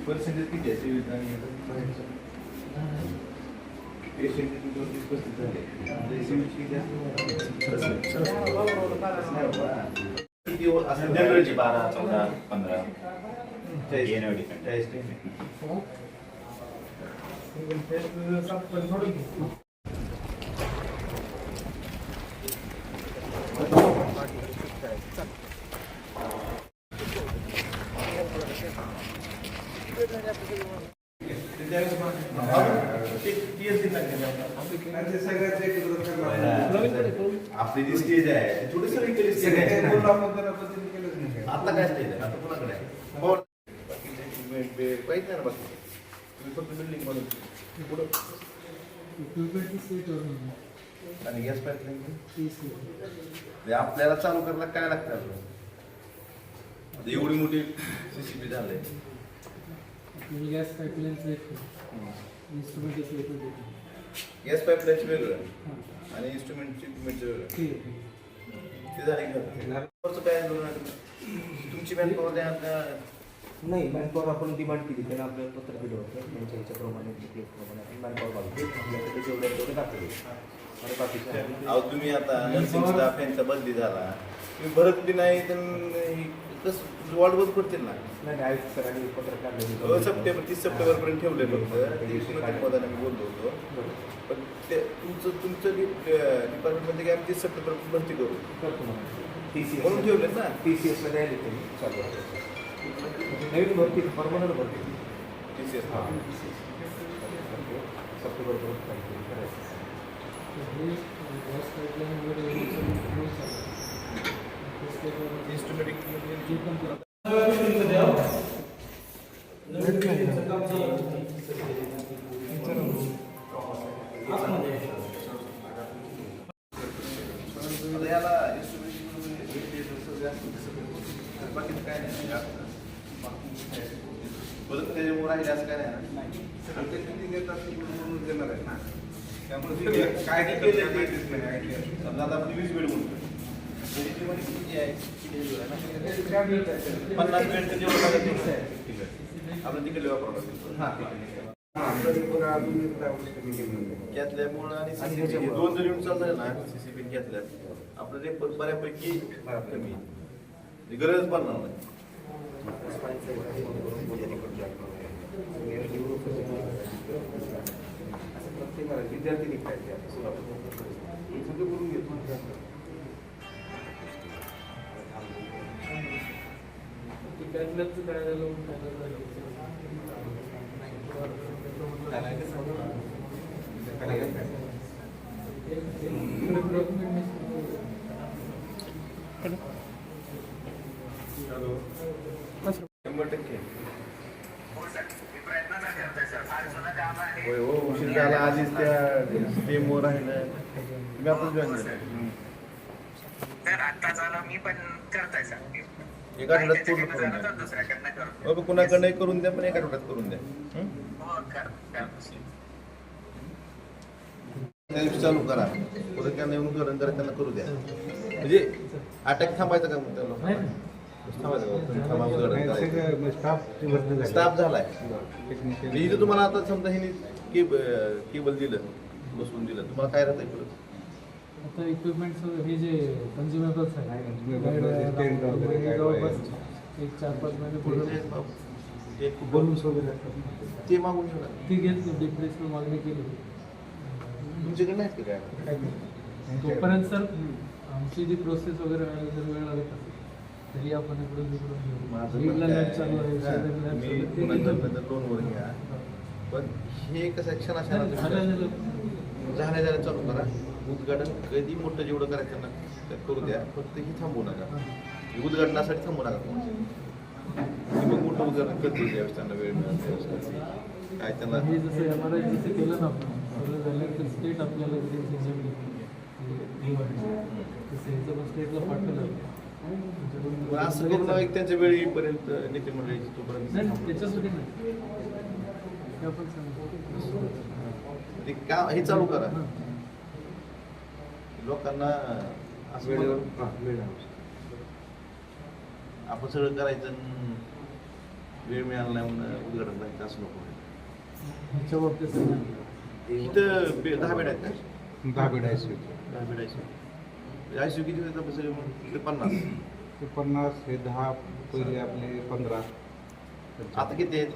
Percentage किती आहे civil आणि पेशंट 2-35 झाले सिव्हिलची किती असं जनरलची 12, 14, 15 40 आपली जी स्टेज आहे थोडी सगळी स्टेज आहे आता काय स्टेज आहे आता कोणाकडे आहे पाहिजे ना बाकी तुम्ही फक्त बिल्डिंग म्हणून पुढं आणि गॅस पाईपलाईन आपल्याला चालू करायला काय लागतं एवढी मोठी सीसीबी झालंय गॅस पाईपलाईन इन्स्ट्रुमेंट गॅस पाईपलाईनचं वेगळं आणि इन्स्ट्रुमेंटची वेगळं ते झाले काय तुमची मॅनपॉवर द्या नाही मॅनपॉवर आपण डिमांड केली त्याला आपल्याला पत्र दिलं होतं त्यांच्या ह्याच्याप्रमाणे आपण मॅनपॉवर मागतो आपल्याकडे जेवढं तेवढं दाखवलं आणि बाकीचं अहो तुम्ही आता नर्सिंग स्टाफ यांचा बदली झाला तुम्ही भरत बी नाही तर कसं वाट बंद पडतील ना नाही आयुक्त सरांनी पत्र काढलं 30 सप्टेंबरपर्यंत ठेवले फक्त पदाने मी बोललो होतो पण ते तुमचं डिपार्टमेंटमध्ये की आम्ही 30 सप्टेंबर भरती करतो म्हणून ठेवले ना TCSला द्यायला त्यांनी चालू आहे नवीन भरती परमनंट भरती TCS सप्टेंबरपर्यंत करायचं बाकी काय नाही त्याच्यामुळे राहिले असं काय नाही देणार आहे ना त्यामुळे काय केलं समजा आता आपण 20 बेड म्हणतो 50 बेड जेवढं आपण तिकडे वापरावं घेतल्यामुळं आणि CCTV 2 जर येऊन चाललंय ना CCTV घेतल्या आपलं ते बऱ्यापैकी कमी गरज पडणार नाही विद्यार्थी निघतायचे सगळं करून घेतो होय हो उशीर झाला आधीच त्या डेमो राहिलं तुम्ही आपण जॉईन झालं तर आता झालं मी पण करताय सर एका आठवड्यात पूर्ण करून द्या दुसऱ्याकडनं करतो हो कुणाकडे करून द्या पण एका आठवड्यात करून द्या हो कर त्या दिवशी चालू करा परत त्यांना येऊन करून जरा त्यांना करू द्या म्हणजे अटॅक थांबायचा का मग त्या लोकांना स्टाफ झालाय इथं तुम्हाला आता समजा हिने केबल दिलं बसवून दिलं तुम्हाला काय राहतं इकडं आता इक्विपमेंट्स हे जे कन्झ्युमेबल्स आहे एक 4-5 महिने पूर्ण बोलून ते मागून घेणार ती घेतली डिप्रेसला मागणी केली तुमच्याकडे नाहीत का काय तोपर्यंत सर आमची जी प्रोसेस वगैरे जर वेळ लागत असेल तरी आपण इकडून तिकडून लोनवर घ्या पण हे कसं क्षणाक्षणात झाल्या चालू करा उद्घाटन कधी मोठं जेवढं करायचं ना तर करू द्या फक्त ही थांबवू नका उद्घाटनासाठी थांबू नका मग मोठं उद्घाटन करतो त्यावेळेस त्यांना वेळ मिळाला काय त्यांना हे जसं MRI जसं केलं ना आपण सगळं झालं तर स्टेट आपल्याला स्टेटला पाठवलं असं करून एक त्यांच्या वेळ येईपर्यंत नेते मंडळीची तोपर्यंत त्याच्यासाठी नाही आपण हे चालू करा लोकांना असं वेळेवर मला- वेळ आपण सगळं करायचं आणि वेळ मिळाला नाही म्हणून उद्घाटन करायचं असं नको. ह्याच्या बाबतीत सांगा. इथं 10 बेड आहेत का? 10 bed ICU. 10 bed ICU. ICU किती होतं सगळे मग? इथे 50. ते 50 हे 10 पहिले आपले 15. आता किती आहेत?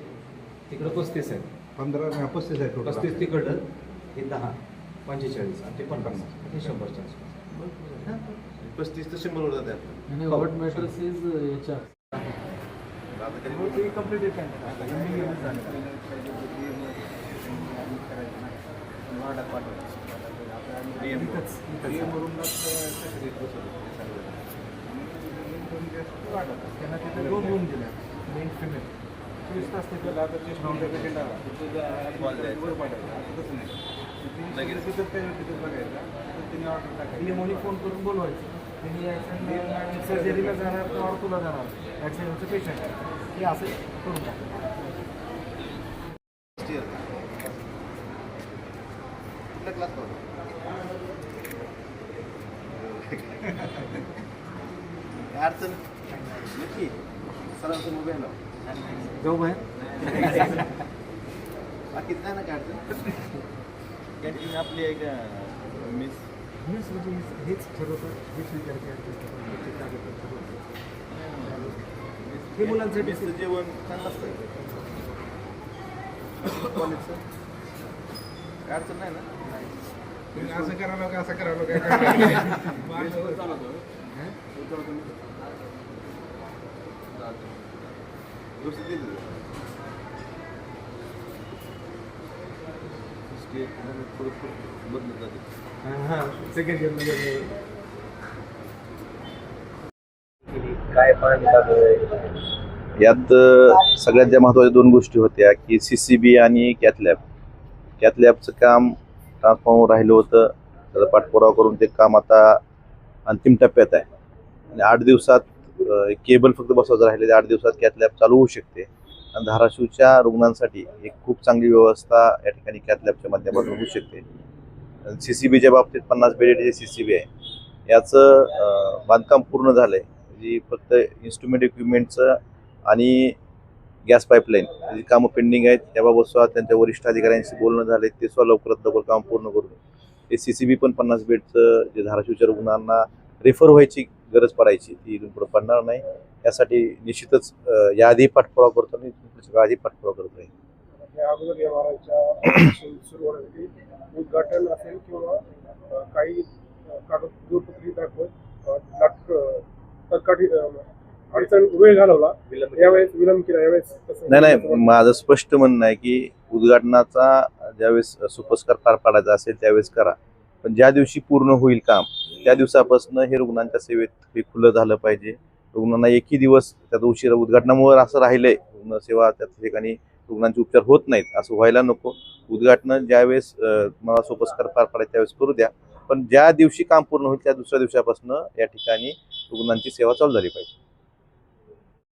तिकडं 35 आहे. 15 35 आहे टोटल. 35 तिकडं हे 10 45 आणि ते 50 हे 100च्या आसपास. 35 तर 100 वर जाते आपलं. आणि व्हॉट मॅटर्स इज याच्या आता कधी फोन करून बोलवायचं त्यांनी यायचं सर्जरीला जाणार किंवा ऑर्थोला जाणार ॲक्सिडेंटचं पेशंट आहे हे असं करून टाकलं. कुठल्या क्लास अडचण नक्की सरांचा मोबाईल जाऊ बाहेर बाकी नाही ना काय अडचण. कॅन्टीन आपली आहे का मिस? म्हणजे हेच ठरवतं हेच विचार हे मुलांसाठी मेसचं जेवण चांगलं असतं कॉलेजचं काय अडचण नाही ना? तुम्ही असं करावं का असं करावं काय व्यवस्थित दिलं. थोडं बदलत जाते. सेकंड इयरमध्ये काय पाहणी चालू आहे? यात सगळ्यात ज्या महत्त्वाच्या 2 गोष्टी होत्या की CCB आणि कॅथलॅबचं काम ट्रान्सफॉर्मर राहिलं होतं. त्याचा पाठपुरावा करून ते काम आता अंतिम टप्प्यात आहे आणि 8 दिवसात केबल फक्त बसवायचं राहिले. 8 दिवसात कॅथलॅब चालू होऊ शकते आणि धाराशिवच्या रुग्णांसाठी एक खूप चांगली व्यवस्था या ठिकाणी कॅथलॅबच्या माध्यमातून होऊ शकते. CCBच्या बाबतीत 50 बेडेड जे CCB आहे याचं बांधकाम पूर्ण झालं आहे. जी फक्त इन्स्ट्रुमेंट इक्विपमेंटचं आणि गॅस पाईपलाईन जी कामं पेंडिंग आहेत त्याबाबत सुद्धा त्यांच्या वरिष्ठ अधिकाऱ्यांशी बोलणं झालं ते सुद्धा लवकरात लवकर काम पूर्ण करून ते CCB पण 50 बेडचं जे धाराशिवच्या रुग्णांना रेफर व्हायची गरज पडायची ती इथून पुढे पडणार नाही. यासाठी निश्चितच याआधी पाठपुरावा करतो आणि आधी पाठपुरावा करतो आहे. अगोदर MRIच्या सुरू होण्यासाठी उद्घाटन असेल किंवा काही कागद दूरपत्री दाखवत तत्काळ अडचण वेळ घालवला यावेळेस विलंब केला यावेळेस नाही माझं स्पष्ट म्हणणं आहे की उद्घाटनाचा ज्यावेळेस सोपस्कार पार पाडायचा असेल त्यावेळेस करा, पण ज्या दिवशी पूर्ण होईल काम त्या दिवसापासून हे रुग्णांच्या सेवेत हे खुलं झालं पाहिजे. रुग्णांना एकही दिवस त्यात उशिरा उद्घाटनामुळे असं राहिलंय रुग्णसेवा त्या ठिकाणी रुग्णांचे उपचार होत नाहीत असं व्हायला नको. उद्घाटन ज्यावेळेस मला सोपस्कार पार पाडायचं त्यावेळेस करू द्या, पण ज्या दिवशी काम पूर्ण होईल त्या दुसऱ्या दिवसापासून या ठिकाणी रुग्णांची सेवा चालू झाली पाहिजे.